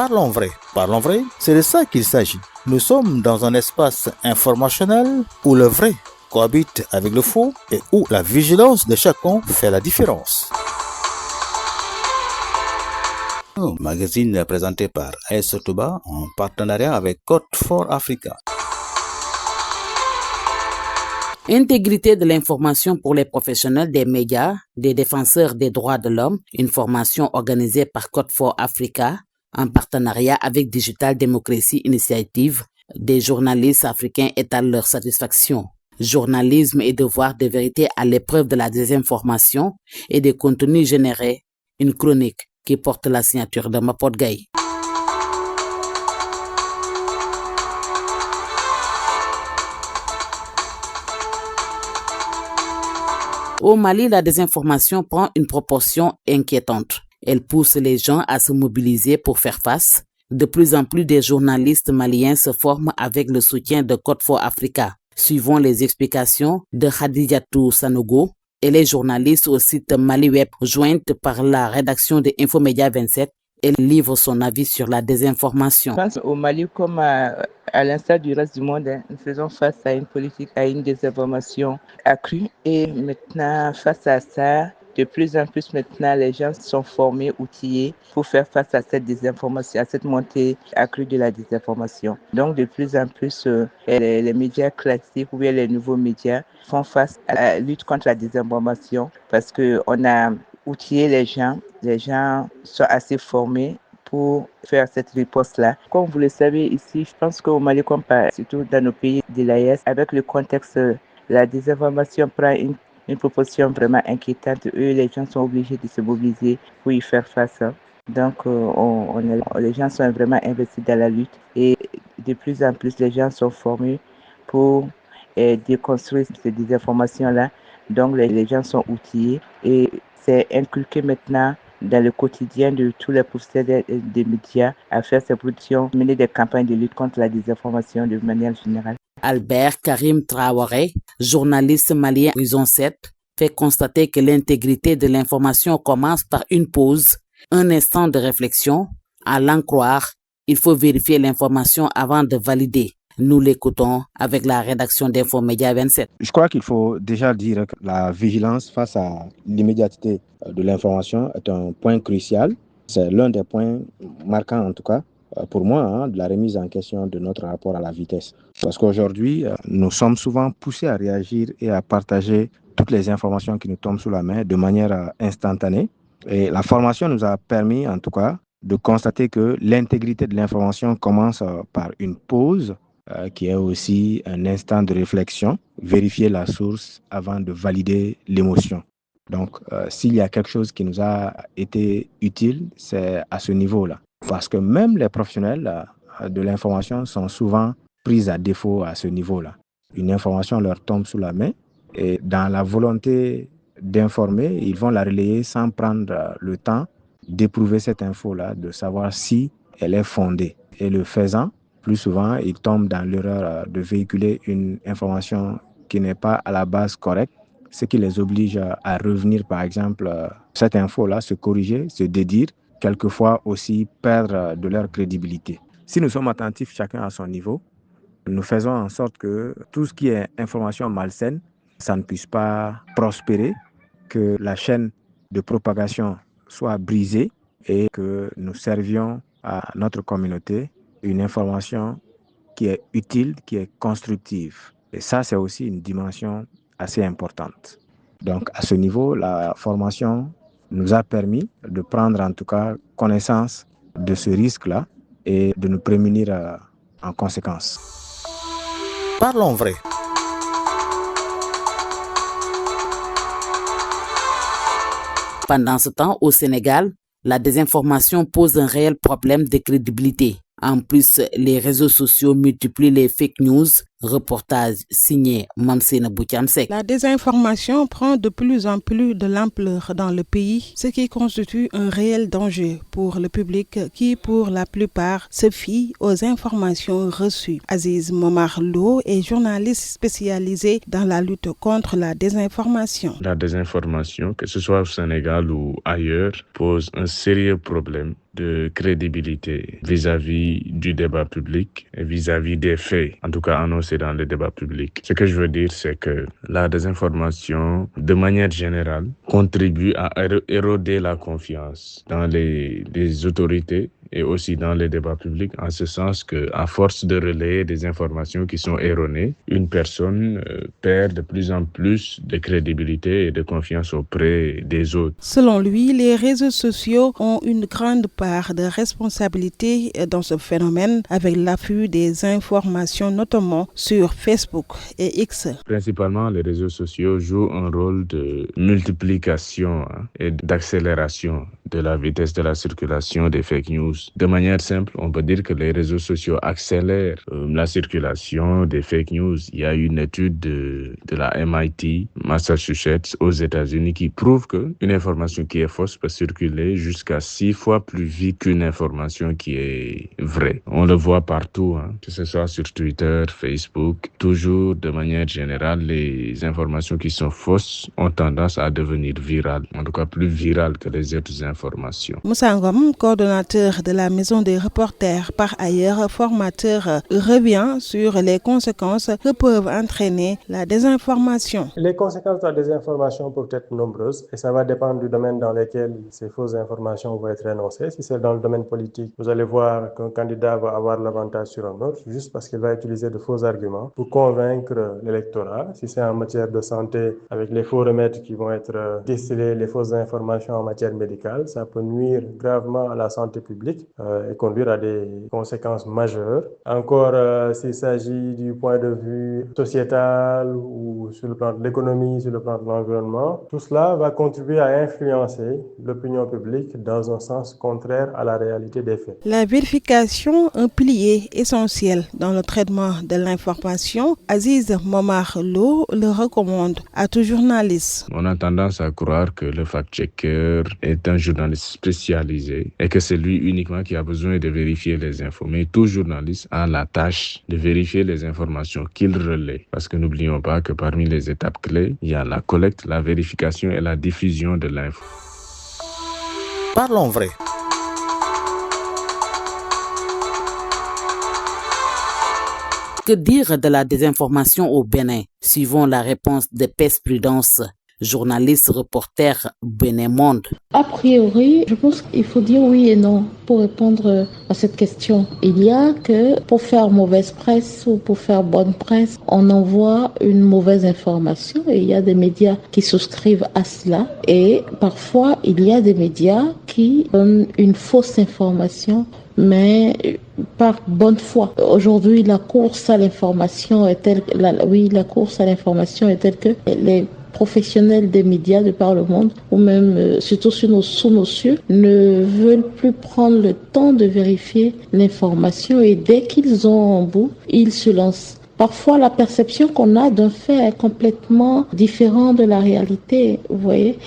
Parlons vrai, c'est de ça qu'il s'agit. Nous sommes dans un espace informationnel où le vrai cohabite avec le faux et où la vigilance de chacun fait la différence. Un magazine présenté par AS Touba en partenariat avec Code for Africa. Intégrité de l'information pour les professionnels des médias, des défenseurs des droits de l'homme, une formation organisée par Code for Africa en partenariat avec Digital Democracy Initiative. Des journalistes africains étalent leur satisfaction. Journalisme et devoir de vérité à l'épreuve de la désinformation et des contenus générés. Une chronique qui porte la signature de Mapod Gaye. Au Mali, la désinformation prend une proportion inquiétante. Elle pousse les gens à se mobiliser pour faire face. De plus en plus des journalistes maliens se forment avec le soutien de Code for Africa. Suivons les explications de Khadijatou Sanogo et les journalistes au site MaliWeb, jointe par la rédaction de Infomédia 27. Elle livre son avis sur la désinformation. Je pense au Mali comme à l'instar du reste du monde, nous faisons face à une politique, à une désinformation accrue. Et maintenant, face à ça, de plus en plus maintenant, les gens sont formés, outillés pour faire face à cette désinformation, à cette montée accrue de la désinformation. Donc, de plus en plus, les médias classiques ou bien les nouveaux médias font face à la lutte contre la désinformation parce qu'on a outiller les gens sont assez formés pour faire cette riposte-là. Comme vous le savez ici, je pense qu'au Mali, comme surtout dans nos pays de l'AES, avec le contexte, la désinformation prend une proportion vraiment inquiétante. Eux, les gens sont obligés de se mobiliser pour y faire face. Donc, les gens sont vraiment investis dans la lutte et de plus en plus, les gens sont formés pour déconstruire ces désinformations-là. Donc, les gens sont outillés et c'est inculqué maintenant dans le quotidien de tous les professionnels des médias à faire ces productions, mener des campagnes de lutte contre la désinformation de manière générale. Albert Karim Traoré, journaliste malien Horizon 7, fait constater que l'intégrité de l'information commence par une pause, un instant de réflexion. À l'en croire, il faut vérifier l'information avant de valider. Nous l'écoutons avec la rédaction d'Infomédia 27. Je crois qu'il faut déjà dire que la vigilance face à l'immédiateté de l'information est un point crucial. C'est l'un des points marquants, en tout cas, pour moi, de la remise en question de notre rapport à la vitesse. Parce qu'aujourd'hui, nous sommes souvent poussés à réagir et à partager toutes les informations qui nous tombent sous la main de manière instantanée. Et la formation nous a permis, en tout cas, de constater que l'intégrité de l'information commence par une pause, qui est aussi un instant de réflexion, vérifier la source avant de valider l'émotion. Donc, s'il y a quelque chose qui nous a été utile, c'est à ce niveau-là. Parce que même les professionnels de l'information sont souvent pris à défaut à ce niveau-là. Une information leur tombe sous la main et dans la volonté d'informer, ils vont la relayer sans prendre le temps d'éprouver cette info-là, de savoir si elle est fondée. Et le faisant, plus souvent, ils tombent dans l'erreur de véhiculer une information qui n'est pas à la base correcte, ce qui les oblige à revenir, par exemple, cette info-là, se corriger, se dédire, quelquefois aussi perdre de leur crédibilité. Si nous sommes attentifs chacun à son niveau, nous faisons en sorte que tout ce qui est information malsaine, ça ne puisse pas prospérer, que la chaîne de propagation soit brisée et que nous servions à notre communauté une information qui est utile, qui est constructive. Et ça, c'est aussi une dimension assez importante. Donc, à ce niveau, la formation nous a permis de prendre en tout cas connaissance de ce risque-là et de nous prémunir en conséquence. Parlons vrai. Pendant ce temps, au Sénégal, la désinformation pose un réel problème de crédibilité. En plus, les réseaux sociaux multiplient les fake news Reportage signé Mamsena Boutiamsek. La désinformation prend de plus en plus de l'ampleur dans le pays, ce qui constitue un réel danger pour le public qui, pour la plupart, se fie aux informations reçues. Aziz Momar Lo est journaliste spécialisé dans la lutte contre la désinformation. La désinformation, que ce soit au Sénégal ou ailleurs, pose un sérieux problème de crédibilité vis-à-vis du débat public et vis-à-vis des faits, en tout cas annoncés dans le débat public. Ce que je veux dire, c'est que la désinformation, de manière générale, contribue à éroder la confiance dans les autorités et aussi dans les débats publics, en ce sens qu'à force de relayer des informations qui sont erronées, une personne perd de plus en plus de crédibilité et de confiance auprès des autres. Selon lui, les réseaux sociaux ont une grande part de responsabilité dans ce phénomène avec l'afflux des informations, notamment sur Facebook et X. Principalement, les réseaux sociaux jouent un rôle de multiplication et d'accélération de la vitesse de la circulation des fake news. De manière simple, on peut dire que les réseaux sociaux accélèrent la circulation des fake news. Il y a une étude de la MIT, Massachusetts, aux États-Unis, qui prouve qu'une information qui est fausse peut circuler jusqu'à 6 fois plus vite qu'une information qui est vraie. On le voit partout, que ce soit sur Twitter, Facebook. Toujours, de manière générale, les informations qui sont fausses ont tendance à devenir virales, en tout cas plus virales que les autres informations. Moussa Ngom, coordonnateur de la Maison des reporters, par ailleurs formateur, revient sur les conséquences que peuvent entraîner la désinformation. Les conséquences de la désinformation peuvent être nombreuses et ça va dépendre du domaine dans lequel ces fausses informations vont être énoncées. Si c'est dans le domaine politique, vous allez voir qu'un candidat va avoir l'avantage sur un autre juste parce qu'il va utiliser de faux arguments pour convaincre l'électorat. Si c'est en matière de santé, avec les faux remèdes qui vont être distillés, les fausses informations en matière médicale, ça peut nuire gravement à la santé publique et conduire à des conséquences majeures. Encore, s'il s'agit du point de vue sociétal ou sur le plan de l'économie, sur le plan de l'environnement, tout cela va contribuer à influencer l'opinion publique dans un sens contraire à la réalité des faits. La vérification, un pilier essentiel dans le traitement de l'information, Aziz Momar Lo le recommande à tout journaliste. On a tendance à croire que le fact-checker est un journaliste spécialisé et que c'est lui uniquement qui a besoin de vérifier les infos. Mais tout journaliste a la tâche de vérifier les informations qu'il relaie. Parce que n'oublions pas que parmi les étapes clés, il y a la collecte, la vérification et la diffusion de l'info. Parlons vrai. Que dire de la désinformation au Bénin? Suivons la réponse de Pes Prudence, journaliste reporter Bénin Monde. A priori, je pense qu'il faut dire oui et non pour répondre à cette question. Il y a que pour faire mauvaise presse ou pour faire bonne presse, on envoie une mauvaise information et il y a des médias qui souscrivent à cela. Et parfois, il y a des médias qui donnent une fausse information, mais par bonne foi. Aujourd'hui, la course à l'information est telle que les professionnels des médias de par le monde, ou même surtout sous nos cieux, ne veulent plus prendre le temps de vérifier l'information et dès qu'ils ont un bout, ils se lancent. Parfois, la perception qu'on a d'un fait est complètement différente de la réalité. Vous voyez,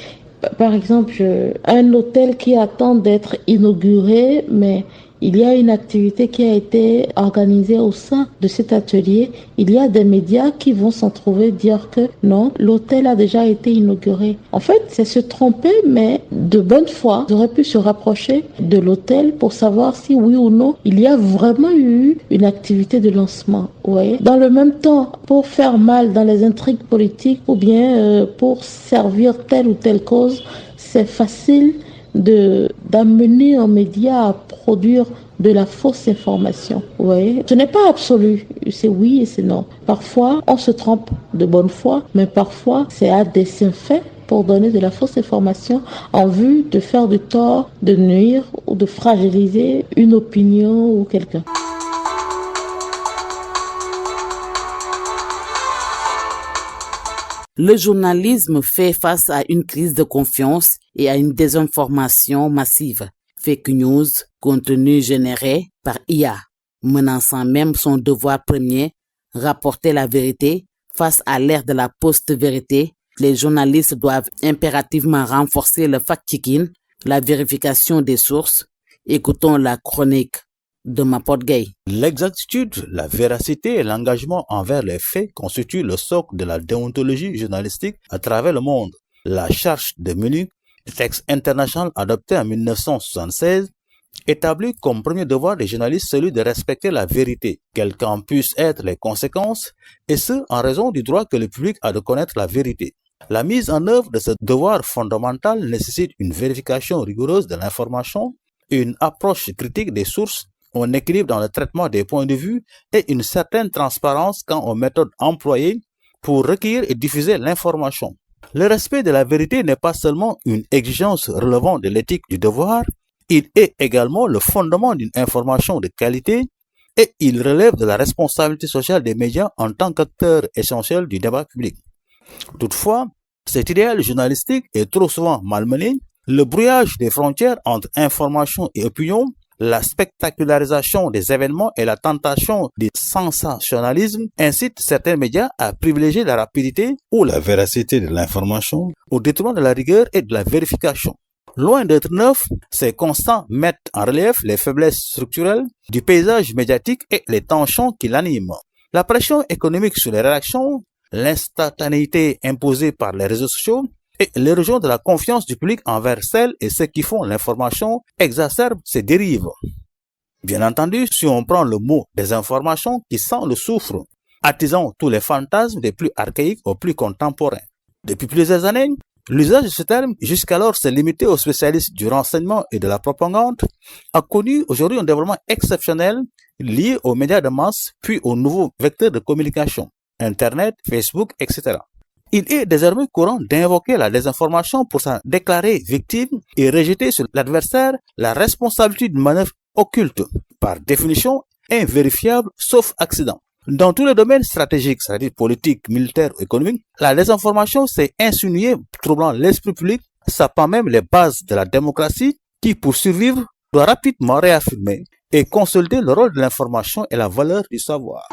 par exemple, un hôtel qui attend d'être inauguré, mais il y a une activité qui a été organisée au sein de cet atelier. Il y a des médias qui vont s'en trouver dire que non, l'hôtel a déjà été inauguré. En fait, c'est se tromper, mais de bonne foi. Ils auraient pu se rapprocher de l'hôtel pour savoir si oui ou non, il y a vraiment eu une activité de lancement. Ouais. Dans le même temps, pour faire mal dans les intrigues politiques ou bien pour servir telle ou telle cause, c'est facile d'amener un média à produire de la fausse information. Vous voyez, ce n'est pas absolu, c'est oui et c'est non. Parfois, on se trompe de bonne foi, mais parfois, c'est à dessein fait pour donner de la fausse information en vue de faire du tort, de nuire ou de fragiliser une opinion ou quelqu'un. Le journalisme fait face à une crise de confiance et à une désinformation massive. Fake news, contenu généré par IA, menaçant même son devoir premier, rapporter la vérité. Face à l'ère de la post-vérité, les journalistes doivent impérativement renforcer le fact-checking, la vérification des sources. Écoutons la chronique de Mapot Gay. L'exactitude, la véracité et l'engagement envers les faits constituent le socle de la déontologie journalistique à travers le monde. La Charte de Munich, texte international adopté en 1976, établit comme premier devoir des journalistes celui de respecter la vérité, quelles qu'en puissent être les conséquences, et ce, en raison du droit que le public a de connaître la vérité. La mise en œuvre de ce devoir fondamental nécessite une vérification rigoureuse de l'information, une approche critique des sources, un équilibre dans le traitement des points de vue et une certaine transparence quant aux méthodes employées pour recueillir et diffuser l'information. Le respect de la vérité n'est pas seulement une exigence relevant de l'éthique du devoir, il est également le fondement d'une information de qualité et il relève de la responsabilité sociale des médias en tant qu'acteurs essentiels du débat public. Toutefois, cet idéal journalistique est trop souvent malmené. Le brouillage des frontières entre information et opinion, la spectacularisation des événements et la tentation du sensationnalisme incitent certains médias à privilégier la rapidité ou la véracité de l'information au détriment de la rigueur et de la vérification. Loin d'être neufs, ces constats mettent en relief les faiblesses structurelles du paysage médiatique et les tensions qui l'animent. La pression économique sur les rédactions, l'instantanéité imposée par les réseaux sociaux et l'érosion de la confiance du public envers celles et ceux qui font l'information exacerbent ces dérives. Bien entendu, si on prend le mot désinformation qui sent le soufre, attisant tous les fantasmes des plus archaïques aux plus contemporains. Depuis plusieurs années, l'usage de ce terme, jusqu'alors s'est limité aux spécialistes du renseignement et de la propagande, a connu aujourd'hui un développement exceptionnel lié aux médias de masse puis aux nouveaux vecteurs de communication, Internet, Facebook, etc. Il est désormais courant d'invoquer la désinformation pour s'en déclarer victime et rejeter sur l'adversaire la responsabilité d'une manœuvre occulte, par définition invérifiable sauf accident. Dans tous les domaines stratégiques, c'est-à-dire politiques, militaires ou économiques, la désinformation s'est insinuée, troublant l'esprit public, sapant même les bases de la démocratie qui, pour survivre, doit rapidement réaffirmer et consolider le rôle de l'information et la valeur du savoir.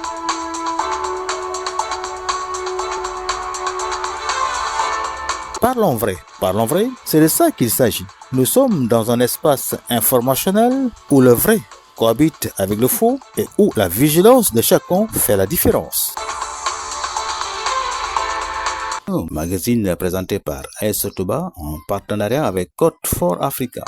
Parlons vrai, c'est de ça qu'il s'agit. Nous sommes dans un espace informationnel où le vrai cohabite avec le faux et où la vigilance de chacun fait la différence. Un magazine présenté par Aïssa Touba en partenariat avec Code for Africa.